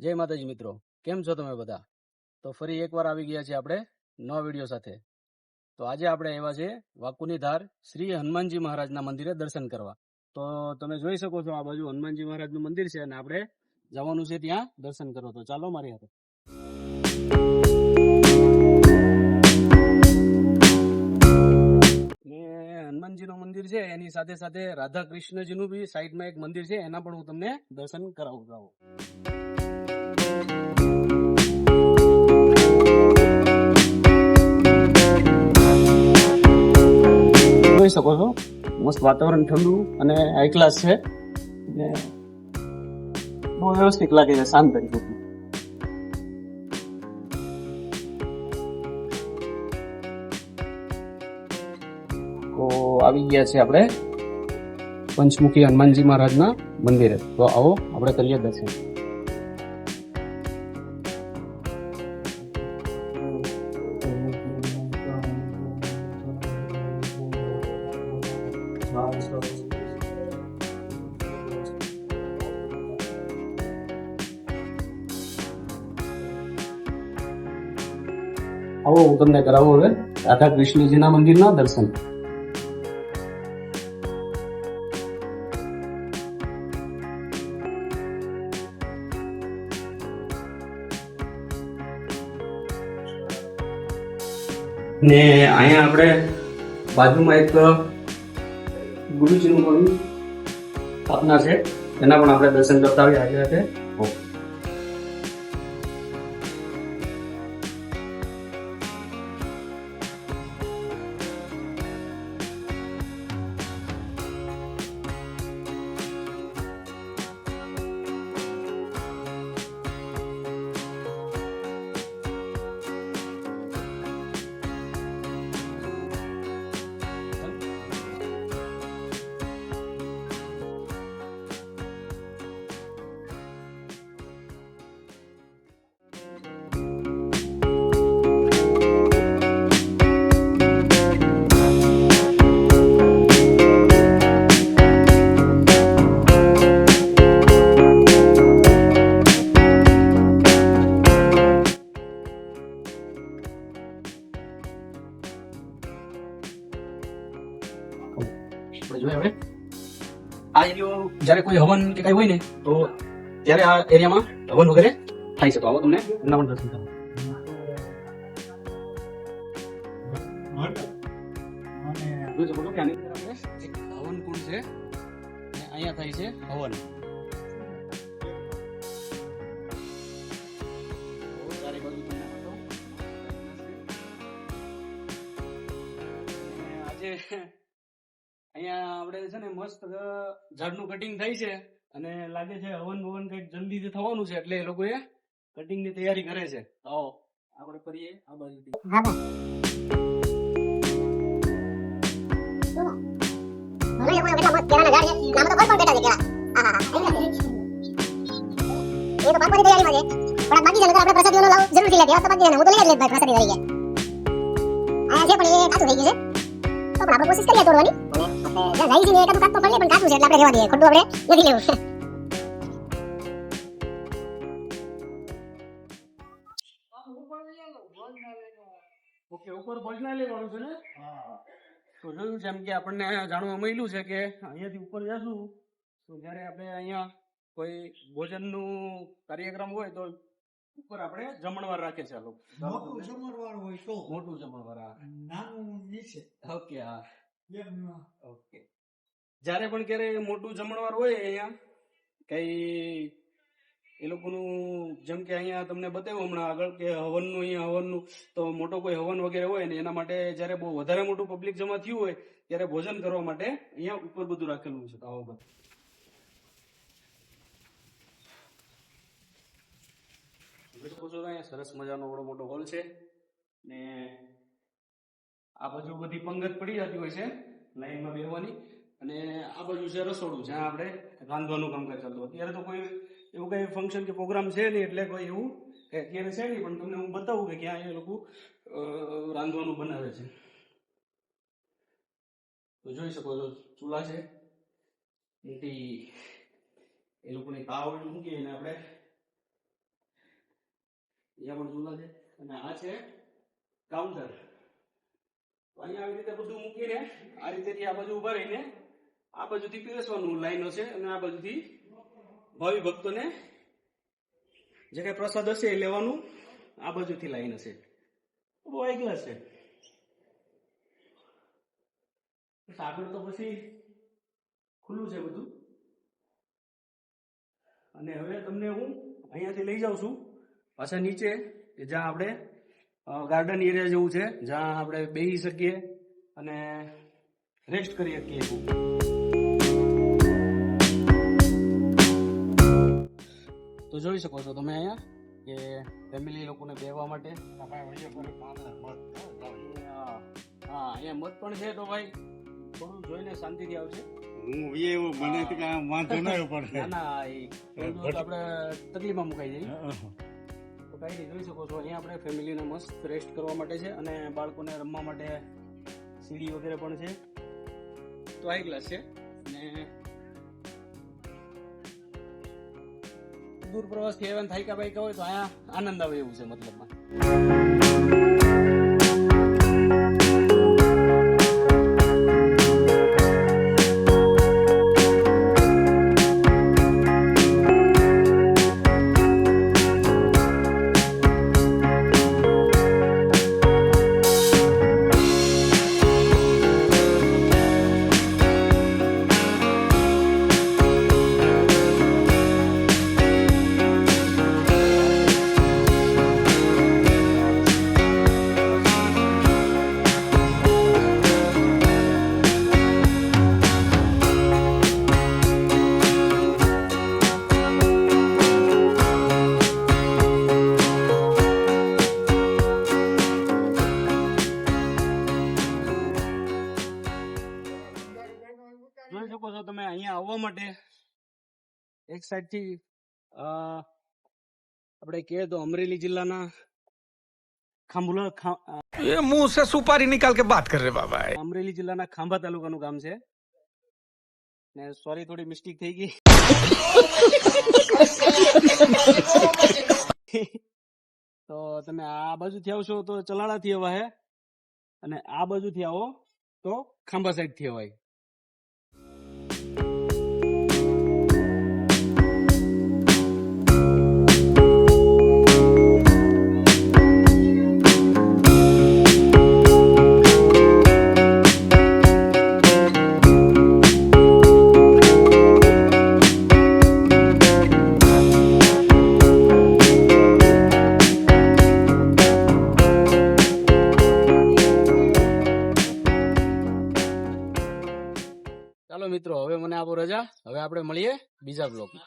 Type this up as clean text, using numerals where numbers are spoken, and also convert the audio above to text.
જય માતાજી મિત્રો, કેમ છો તમે બધા? તો ફરી એકવાર આવી ગયા છે આપણે નવા વિડીયો સાથે. તો આજે આપણે આવ્યા છે વાકુની ધાર શ્રી હનુમાનજી મહારાજના મંદિરે દર્શન કરવા. તો તમે જોઈ શકો છો આ બાજુ હનુમાનજી મહારાજનું મંદિર છે અને આપણે જવાનું છે ત્યાં દર્શન કરવા. તો ચાલો મારી હાથે. હનુમાનજીનું મંદિર છે એની સાથે સાથે રાધા કૃષ્ણજીનું બી સાઈડમાં એક મંદિર છે, એના પણ હું તમને દર્શન કરાવું છું. જોઈ શકો છો મસ્ત વાતાવરણ ઠંડુ અને હાઈ ક્લાસ છે, બહુ વ્યવસ્થિત લાગે છે, શાંત તરીકે. તો આવી ગયા છે આપણે પંચમુખી હનુમાનજી મહારાજના મંદિરે. તો આવો આપણે કરીએ દર્શન. આવો હું તમને કરાવું હવે રાધા કૃષ્ણજીના મંદિરના દર્શન. ને અહીંયા આપણે બાજુમાં એક ગુરુજીનું પણ સ્થાપના છે, એના પણ આપણે દર્શન કરતા આવીએ આજે સાથે. આ એરિયો જયારે કોઈ હવન કે કઈ હોય ને તો ત્યારે આ એરિયામાં હવન વગેરે થાય છે. તો આવો તમને એમના પણ દર્શન કરો. હવન કુંડ છે, અહીંયા થાય છે હવન. આજે અહીંયા આપણે છે ને મસ્ત ઝાડનું કટિંગ થાય છે અને લાગે છે હવન ભવન કઈક જલ્દીથી થવાનું છે, એટલે એ લોકોએ કટિંગ ની તૈયારી કરે છે. આવો આપણે કરીએ આ બાજુથી. આપણે કોશિશ કરીએ તોડવાની. લાઈ જઈને એકાદું કાપ તો પડે, પણ કાચું છે એટલે આપણે રહેવા દઈએ, ખોટું આપણે નથી લેવું. ઓકે, ઉપર ભોજનાલય વાળું છે ને? હા. તો જોયું છે એમ કે આપણને જાણવા મળ્યું છે કે અહીંયાથી ઉપર જશું તો જ્યારે આપણે અહીંયા કોઈ ભોજનનું કાર્યક્રમ હોય તો ઉપર આપણે જમણવાર રાખે છે. મોટું જમણવાર હોય તો મોટું જમણવાર, નાનું નીચે. ઓકે, હા, ઓકે. જ્યારે પણ ક્યારે મોટું જમણવાર હોય અહીંયા કઈ એ લોકોનું, જેમ કે અહીંયા તમને બતાવ્યું હમણાં આગળ કે હવનનું, અહીંયા હવનનું તો મોટો કોઈ હવન વગેરે હોય ને એના માટે જ્યારે બહુ વધારે મોટું પબ્લિક જમા થયું હોય ત્યારે ભોજન કરવા માટે અહીંયા ઉપર બધું રાખેલું છે. આવો બધું અહીંયા સરસ મજાનો બડો મોટો હોલ છે ને આ બાજુ બધી પંગત પડી જતી હોય છે લાઈનમાં બેસવાની, અને આ બાજુ છે રસોડું જ્યાં આપણે રાંધવાનું કામકાજ ચાલતું. અત્યારે તો કોઈ એવું કઈ ફંક્શન કે પ્રોગ્રામ છે નહીં એટલે કોઈ એવું અત્યારે છે નહીં, પણ તમને હું બતાવું કે ક્યાં એ લોકો રાંધવાનું બનાવે છે. તો જોઈ શકો છો ચૂલા છે, મોટી એ લોકોની તાવ મૂકીને આપણે અહીંયા પણ ચૂલા છે અને આ છે કાઉન્ટર. તો અહીંયા આવી રીતે બધું મૂકીને આ રીતેથી આ બાજુ ઉભા રહીને આ બાજુથી પીરસવાનું લાઈનો છે અને આ બાજુથી ભાવિ ભક્તોને જે કઈ પ્રસાદ હશે એ લેવાનું આ બાજુથી લાઈન હશે. બહુ હાઈ ક્લાસ છે. આગળ તો પછી ખુલ્લું છે બધું. અને હવે તમને હું અહીંયાથી લઈ જાઉં છું પાછા નીચે કે જ્યાં આપણે ગાર્ડન એરિયા જેવું છે જ્યાં આપણે બેસી શકીએ અને રેસ્ટ કરી શકીએ. તો જોઈ શકો છો તમે અહીંયા કે ફેમિલી લોકોને બેસવા માટે હા અહીંયા મત પણ છે. તો ભાઈ થોડું જોઈને શાંતિથી આવશે. ના એ આપણે તકલીફમાં મુકાઈ જઈએ. તો કઈ નહીં, જોઈ શકો છો અહીંયા આપણે ફેમિલીને મસ્ત રેસ્ટ કરવા માટે છે અને બાળકોને રમવા માટે સીડી વગેરે પણ છે. તો હાઈ ક્લાસ છે અને દૂર પ્રવાસથી આવ્યા થાયકા બાઈકા હોય તો અહીંયા આનંદ આવે એવું છે મતલબમાં. જોઈ શકો છો તમે અહીંયા આવવા માટે એક સાઈડ થી આપણે કહીએ તો અમરેલી જિલ્લાના ये मुंह से सुपारी निकाल के बात कर रहे बाबा. અમરેલી જિલ્લાના ખાંભા તાલુકાનું ગામ છે ને સોરી થોડી મિસ્ટેક થઈ ગઈ. તો તમે આ બાજુથી આવશો તો ચલાળાથી અવાય અને આ બાજુથી આવો તો ખાંભા સાઈડ થી અવાય. ચાલો મિત્રો, હવે મને આપો રજા. હવે આપણે મળીએ બીજા બ્લોગમાં.